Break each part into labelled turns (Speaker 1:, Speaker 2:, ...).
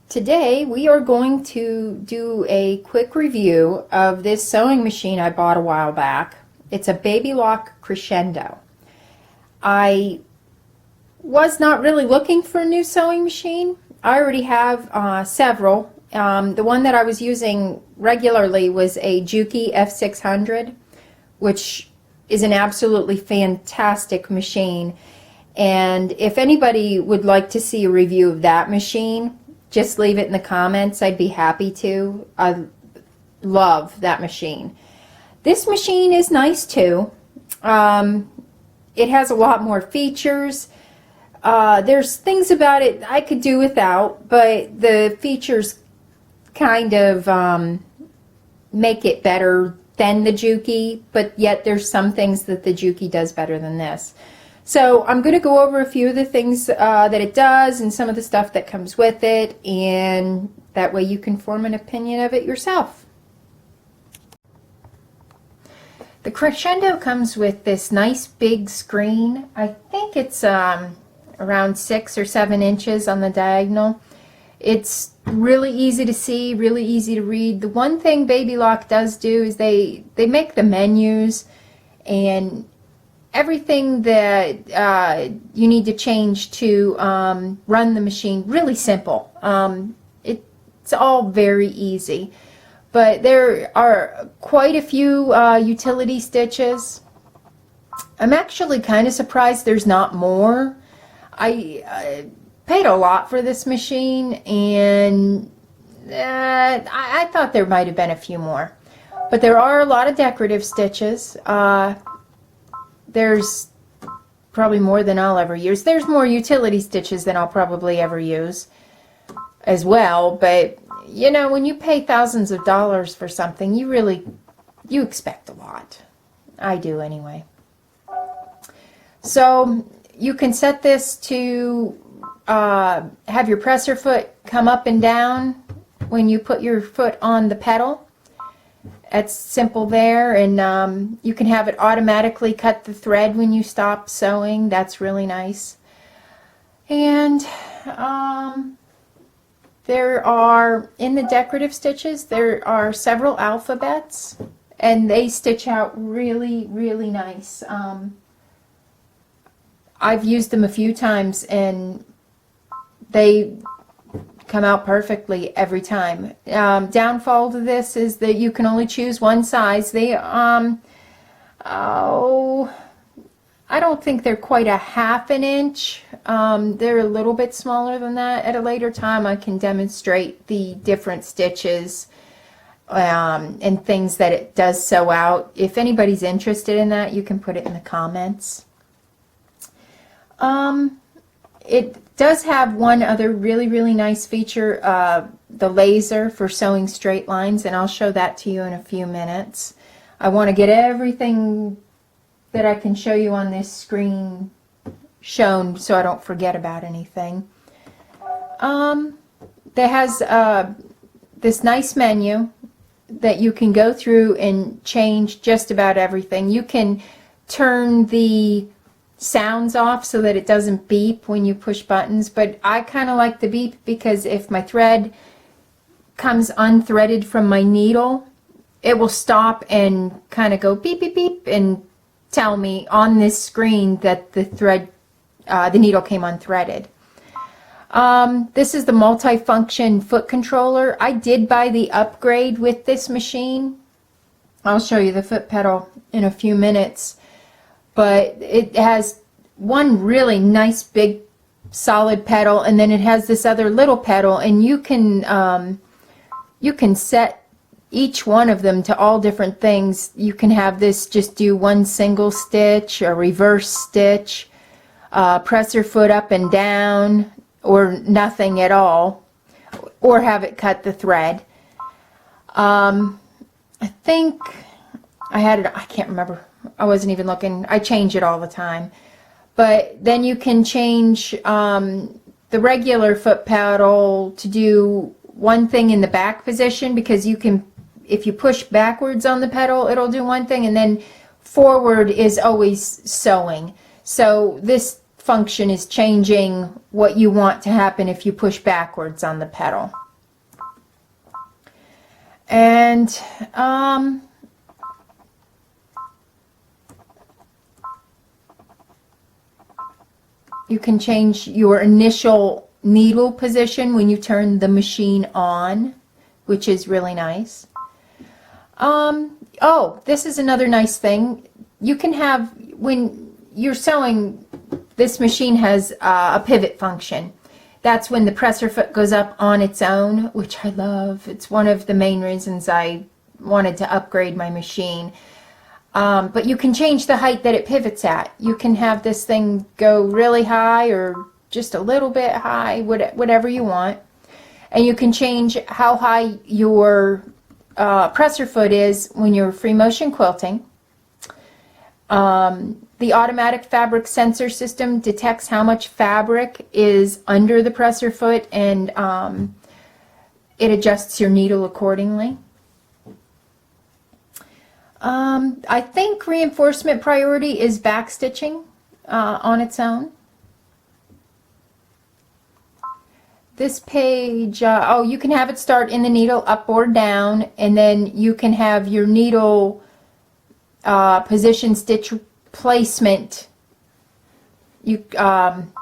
Speaker 1: Today we are going to do a quick review of this sewing machine I bought a while back. It's a Babylock Crescendo. I was not really looking for a new sewing machine. I already have several. The one that I was using regularly was a Juki F600, which is an absolutely fantastic machine. And if anybody would like to see a review of that machine, just leave it in the comments. I'd be happy to. I love that machine. This machine is nice too. It has a lot more features. There's things about it I could do without, but the features kind of make it better than the Juki, but yet there's some things that the Juki does better than this. So I'm going to go over a few of the things that it does and some of the stuff that comes with it, and that way you can form an opinion of it yourself. The Crescendo comes with this nice big screen. I think it's around 6 or 7 inches on the diagonal. It's really easy to see, really easy to read. The one thing Babylock does do is they make the menus and everything that you need to change to run the machine really simple. It's all very easy, but there are quite a few utility stitches. I'm actually kind of surprised there's not more. I paid a lot for this machine, and I thought there might have been a few more, but there are a lot of decorative stitches. There's probably more than I'll ever use. There's more utility stitches than I'll probably ever use as well, but you know, when you pay thousands of dollars for something, you expect a lot. I do anyway. So you can set this to have your presser foot come up and down when you put your foot on the pedal. It's simple there, and you can have it automatically cut the thread when you stop sewing. That's really nice. And there are, in the decorative stitches, there are several alphabets, and they stitch out really, really nice. I've used them a few times, and they come out perfectly every time. Downfall to this is that you can only choose one size. They I don't think they're quite a ½ an inch. They're a little bit smaller than that. At a later time I can demonstrate the different stitches and things that it does sew out. If anybody's interested in that, you can put it in the comments. It does have one other really, really nice feature, the laser for sewing straight lines, and I'll show that to you in a few minutes. I want to get everything that I can show you on this screen shown so I don't forget about anything. That has this nice menu that you can go through and change just about everything. You can turn the sounds off so that it doesn't beep when you push buttons, but I kind of like the beep because if my thread comes unthreaded from my needle, it will stop and kind of go beep beep beep and tell me on this screen that the thread, the needle came unthreaded. This is the multi-function foot controller. I did buy the upgrade with this machine. I'll show you the foot pedal in a few minutes. But it has one really nice big solid pedal, and then it has this other little pedal, and you can set each one of them to all different things. You can have this just do one single stitch, a reverse stitch, press your foot up and down, or nothing at all, or have it cut the thread. I think I had it, I can't remember. I wasn't even looking. I change it all the time. But then you can change the regular foot pedal to do one thing in the back position, because you can, if you push backwards on the pedal, it'll do one thing, and then forward is always sewing. So this function is changing what you want to happen if you push backwards on the pedal. And you can change your initial needle position when you turn the machine on, which is really nice. Oh, this is another nice thing. You can have, when you're sewing, this machine has a pivot function. That's when the presser foot goes up on its own, which I love. It's one of the main reasons I wanted to upgrade my machine. But you can change the height that it pivots at. You can have this thing go really high or just a little bit high, whatever you want. And you can change how high your presser foot is when you're free motion quilting. The automatic fabric sensor system detects how much fabric is under the presser foot, and it adjusts your needle accordingly. I think reinforcement priority is backstitching on its own. This page, oh, you can have it start in the needle up or down, and then you can have your needle position stitch placement you on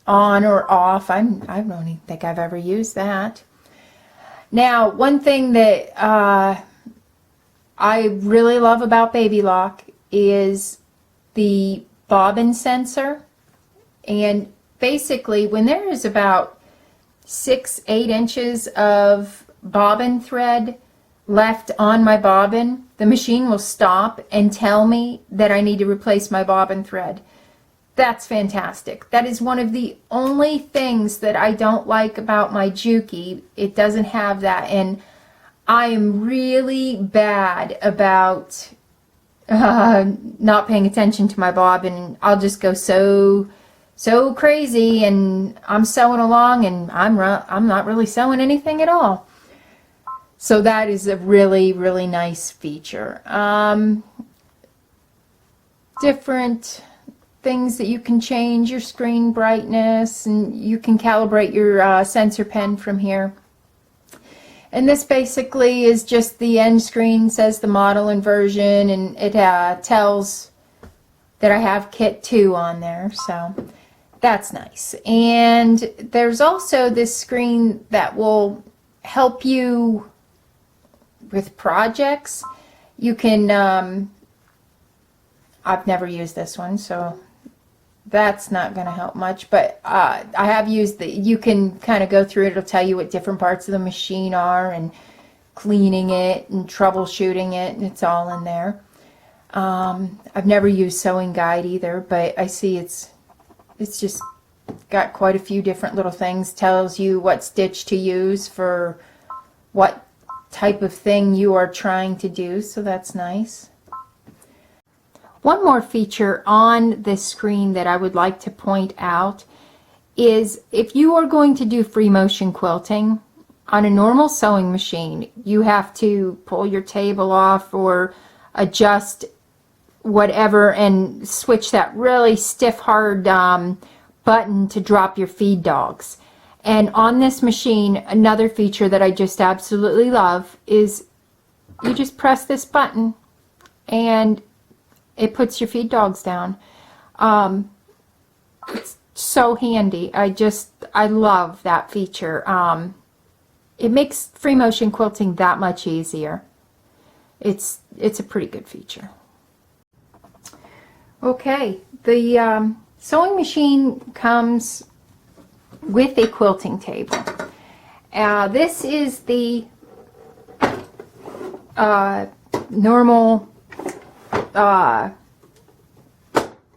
Speaker 1: or off. I don't even think I've ever used that. Now, one thing that I really love about Babylock is the bobbin sensor. And basically, when there is about 6-8 inches of bobbin thread left on my bobbin, the machine will stop and tell me that I need to replace my bobbin thread. That's fantastic. That is one of the only things that I don't like about my Juki. It doesn't have that, and I am really bad about not paying attention to my bobbin. I'll just go so crazy, and I'm sewing along, and I'm not really sewing anything at all. So that is a really, really nice feature. Different things that you can change, your screen brightness, and you can calibrate your sensor pen from here. And this basically is just the end screen, says the model and version, and it tells that I have kit 2 on there, so that's nice. And there's also this screen that will help you with projects. You can I've never used this one, so that's not going to help much, but I have used you can kind of go through it. It'll tell you what different parts of the machine are, and cleaning it and troubleshooting it, and it's all in there. I've never used Sewing Guide either, but I see it's just got quite a few different little things. Tells you what stitch to use for what type of thing you are trying to do, so that's nice. One more feature on this screen that I would like to point out is if you are going to do free motion quilting on a normal sewing machine, you have to pull your table off or adjust whatever and switch that really stiff, hard button to drop your feed dogs. And on this machine, another feature that I just absolutely love is you just press this button and it puts your feed dogs down. It's so handy. I love that feature. It makes free motion quilting that much easier. It's a pretty good feature. Okay, the sewing machine comes with a quilting table. This is the normal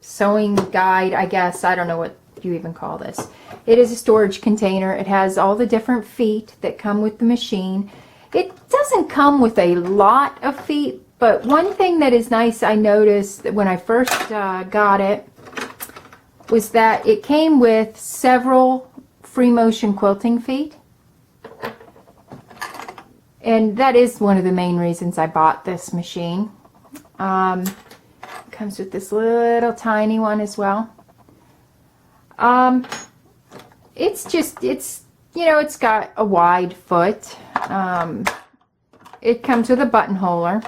Speaker 1: sewing guide, I guess. I don't know what you even call this. It is a storage container. It has all the different feet that come with the machine. It doesn't come with a lot of feet, but one thing that is nice I noticed that when I first got it was that it came with several free motion quilting feet. And that is one of the main reasons I bought this machine. It comes with this little tiny one as well. It's you know, it's got a wide foot. It comes with a buttonholer,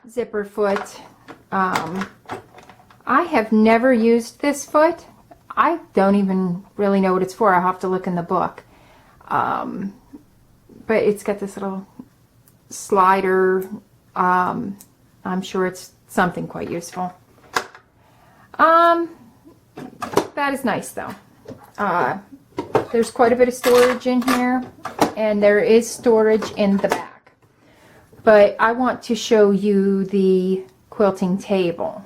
Speaker 1: zipper foot. I have never used this foot. I don't even really know what it's for. I'll have to look in the book. But it's got this little slider. I'm sure it's something quite useful. That is nice though. There's quite a bit of storage in here, and there is storage in the back. But I want to show you the quilting table.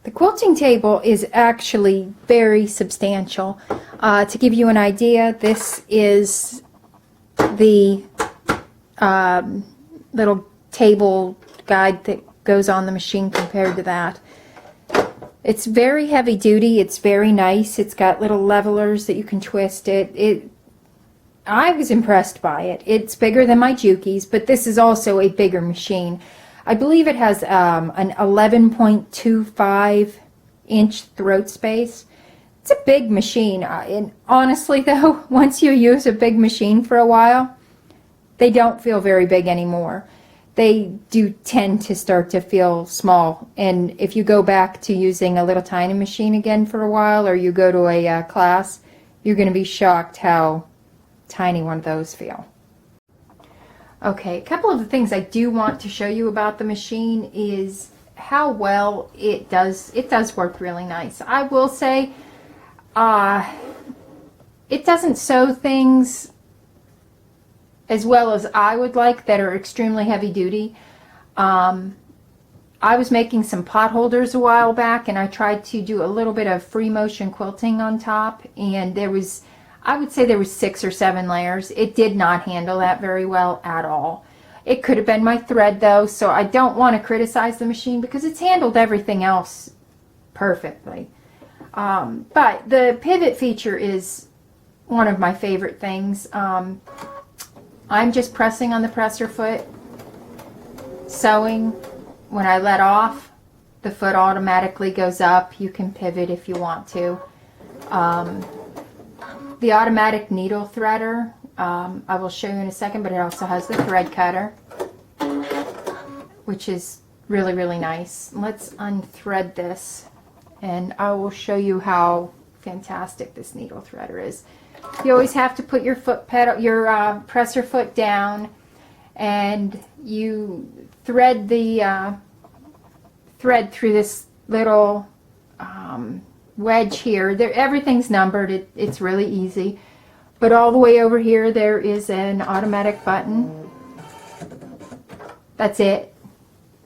Speaker 1: The quilting table is actually very substantial. To give you an idea, this is the little table guide that goes on the machine compared to that. It's very heavy duty. It's very nice. It's got little levelers that you can twist it. I was impressed by it. It's bigger than my Juki's, but this is also a bigger machine. I believe it has an 11.25 inch throat space. It's a big machine. And honestly though, once you use a big machine for a while, they don't feel very big anymore. They do tend to start to feel small. And if you go back to using a little tiny machine again for a while, or you go to a class, you're going to be shocked how tiny one of those feel. Okay, a couple of the things I do want to show you about the machine is how well it does. It does work really nice. I will say it doesn't sew things as well as I would like that are extremely heavy duty. I was making some pot holders a while back, and I tried to do a little bit of free motion quilting on top, and there was, I would say there was 6 or 7 layers. It did not handle that very well at all. It could have been my thread though, so I don't want to criticize the machine because it's handled everything else perfectly. But the pivot feature is one of my favorite things. I'm just pressing on the presser foot, sewing. When I let off, the foot automatically goes up. You can pivot if you want to. The automatic needle threader, I will show you in a second, but it also has the thread cutter, which is really, really nice. Let's unthread this, and I will show you how fantastic this needle threader is. You always have to put your foot pedal, your presser foot down, and you thread the thread through this little wedge here. Everything's numbered. It's really easy. But all the way over here there is an automatic button. That's it.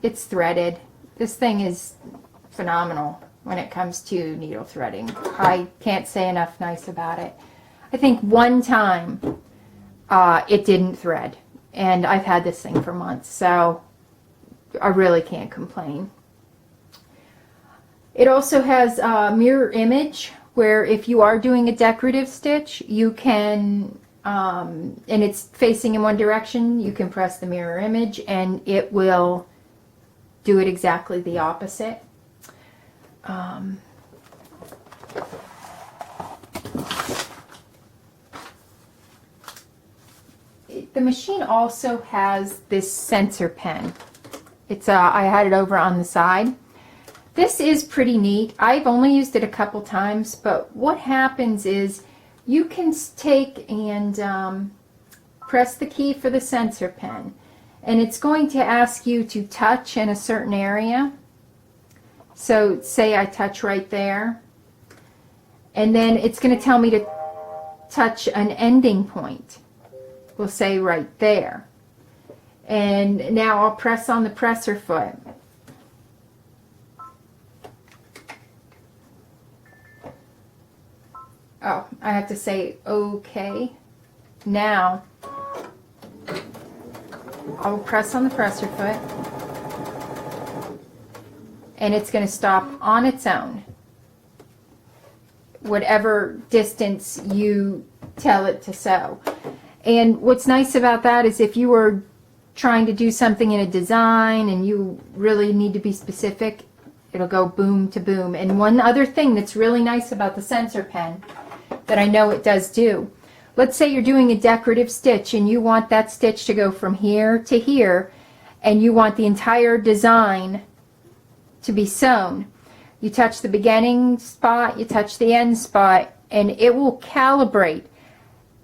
Speaker 1: It's threaded. This thing is phenomenal when it comes to needle threading. I can't say enough nice about it. I think one time it didn't thread, and I've had this thing for months, so I really can't complain. It also has a mirror image, where if you are doing a decorative stitch, you can, and it's facing in one direction, you can press the mirror image and it will do it exactly the opposite. The machine also has this sensor pen. It's I had it over on the side. This is pretty neat. I've only used it a couple times, but what happens is you can take and press the key for the sensor pen, and it's going to ask you to touch in a certain area. So say I touch right there, and then it's going to tell me to touch an ending point. We'll say right there. And now I'll press on the presser foot. Oh, I have to say okay. Now I'll press on the presser foot, and it's going to stop on its own, whatever distance you tell it to sew. And what's nice about that is if you were trying to do something in a design and you really need to be specific, It'll go boom to boom. And one other thing that's really nice about the sensor pen that I know it does do, let's say you're doing a decorative stitch and you want that stitch to go from here to here, and you want the entire design to be sewn. You touch the beginning spot, you touch the end spot, and it will calibrate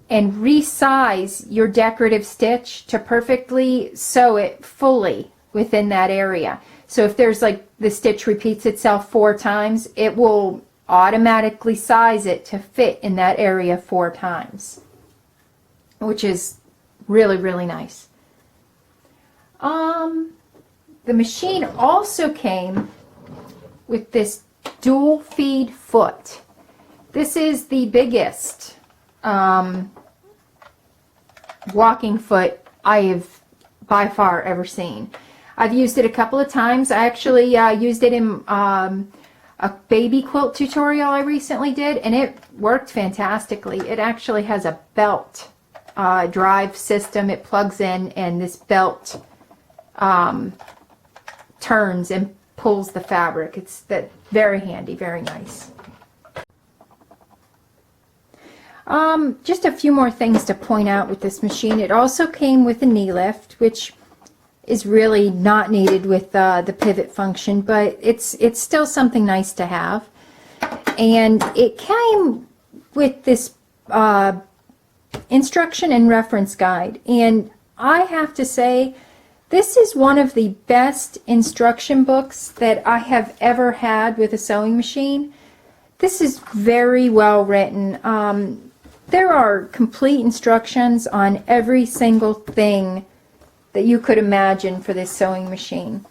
Speaker 1: and resize your decorative stitch to perfectly sew it fully within that area. So if there's like the stitch repeats itself 4 times, it will automatically size it to fit in that area 4 times, which is really, really nice. The machine also came with this dual feed foot. This is the biggest walking foot I have by far ever seen. I've used it a couple of times. I actually used it in a baby quilt tutorial I recently did, and it worked fantastically. It actually has a belt drive system. It plugs in, and this belt turns and pulls the fabric. It's very handy, very nice. Just a few more things to point out with this machine. It also came with a knee lift, which is really not needed with the pivot function, but it's still something nice to have. And it came with this instruction and reference guide, and I have to say this is one of the best instruction books that I have ever had with a sewing machine. This is very well written. There are complete instructions on every single thing that you could imagine for this sewing machine.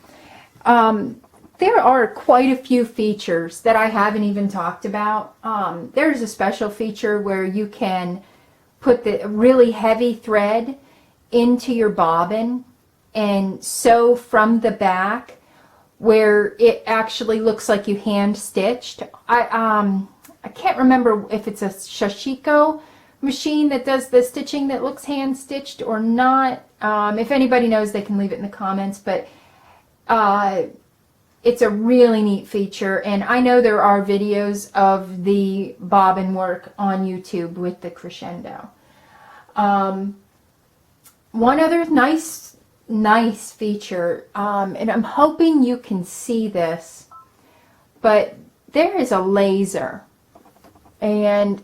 Speaker 1: There are quite a few features that I haven't even talked about. There's a special feature where you can put the really heavy thread into your bobbin and sew from the back where it actually looks like you hand stitched. I can't remember if it's a Shashiko machine that does the stitching that looks hand stitched or not. If anybody knows, they can leave it in the comments, but it's a really neat feature, and I know there are videos of the bobbin work on YouTube with the Crescendo. One other nice feature, and I'm hoping you can see this, but there is a laser, and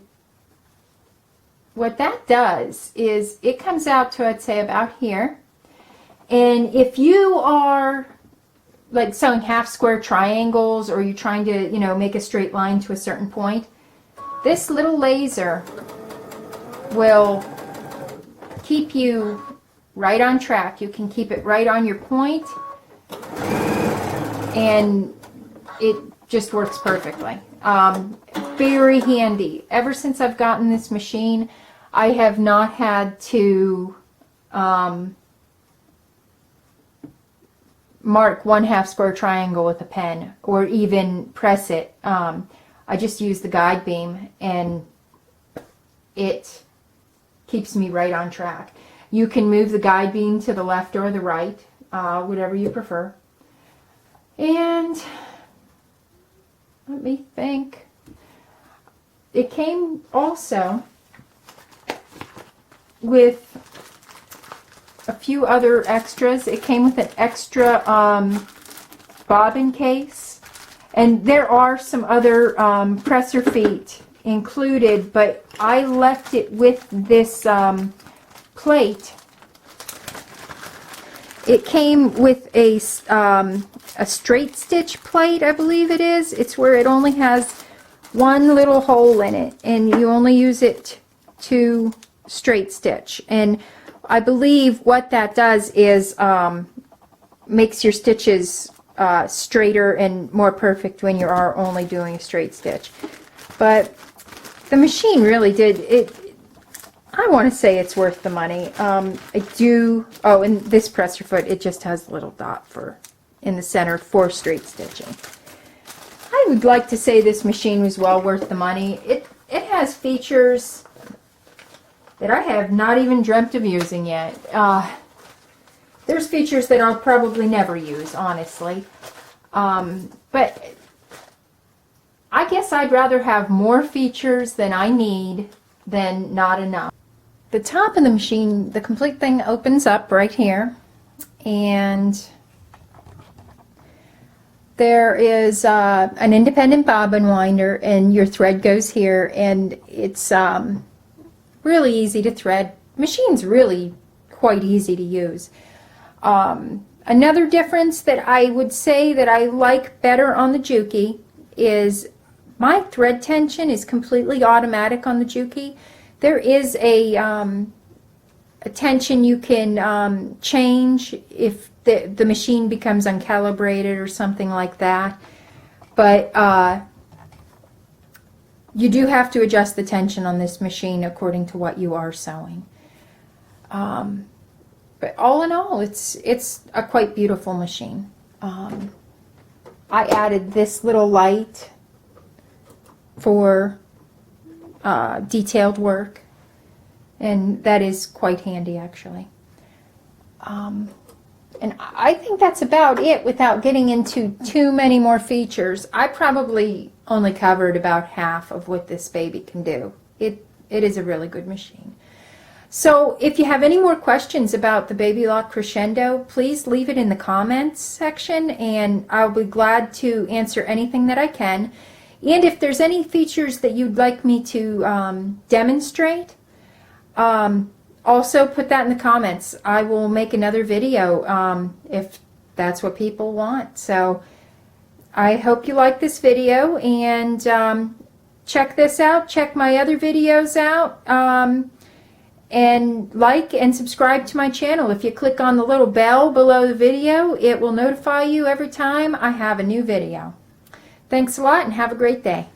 Speaker 1: what that does is it comes out to, I'd say, about here, and if you are like sewing half square triangles, or you're trying to, you know, make a straight line to a certain point, this little laser will keep you right on track. You can keep it right on your point, and it just works perfectly. Very handy. Ever since I've gotten this machine, I have not had to mark 1/2 square triangle with a pen, or even press it. I just use the guide beam, and it keeps me right on track. You can move the guide beam to the left or the right, whatever you prefer. And let me think. It came also with a few other extras. It came with an extra bobbin case, and there are some other presser feet included, but I left it with this plate. It came with a straight stitch plate, I believe it is. It's where it only has one little hole in it, and you only use it to straight stitch. And I believe what that does is makes your stitches straighter and more perfect when you are only doing a straight stitch. But the machine really did it. I want to say it's worth the money. I do. Oh, and this presser foot, it just has a little dot in the center for straight stitching. I would like to say this machine was well worth the money. It has features that I have not even dreamt of using yet. There's features that I'll probably never use, honestly. But I guess I'd rather have more features than I need than not enough. The top of the machine, the complete thing opens up right here, and there is an independent bobbin winder, and your thread goes here, and it's really easy to thread. Machine's really quite easy to use. Another difference that I would say that I like better on the Juki is my thread tension is completely automatic on the Juki. There is a tension you can change if the machine becomes uncalibrated or something like that, but you do have to adjust the tension on this machine according to what you are sewing. But all in all, it's a quite beautiful machine. I added this little light for detailed work, and that is quite handy actually. And I think that's about it without getting into too many more features. I probably only covered about half of what this baby can do. It is a really good machine. So if you have any more questions about the Babylock Crescendo, please leave it in the comments section, and I'll be glad to answer anything that I can. And if there's any features that you'd like me to demonstrate, also put that in the comments. I will make another video if that's what people want. So I hope you like this video, and check this out. Check my other videos out, and like and subscribe to my channel. If you click on the little bell below the video, it will notify you every time I have a new video. Thanks a lot, and have a great day.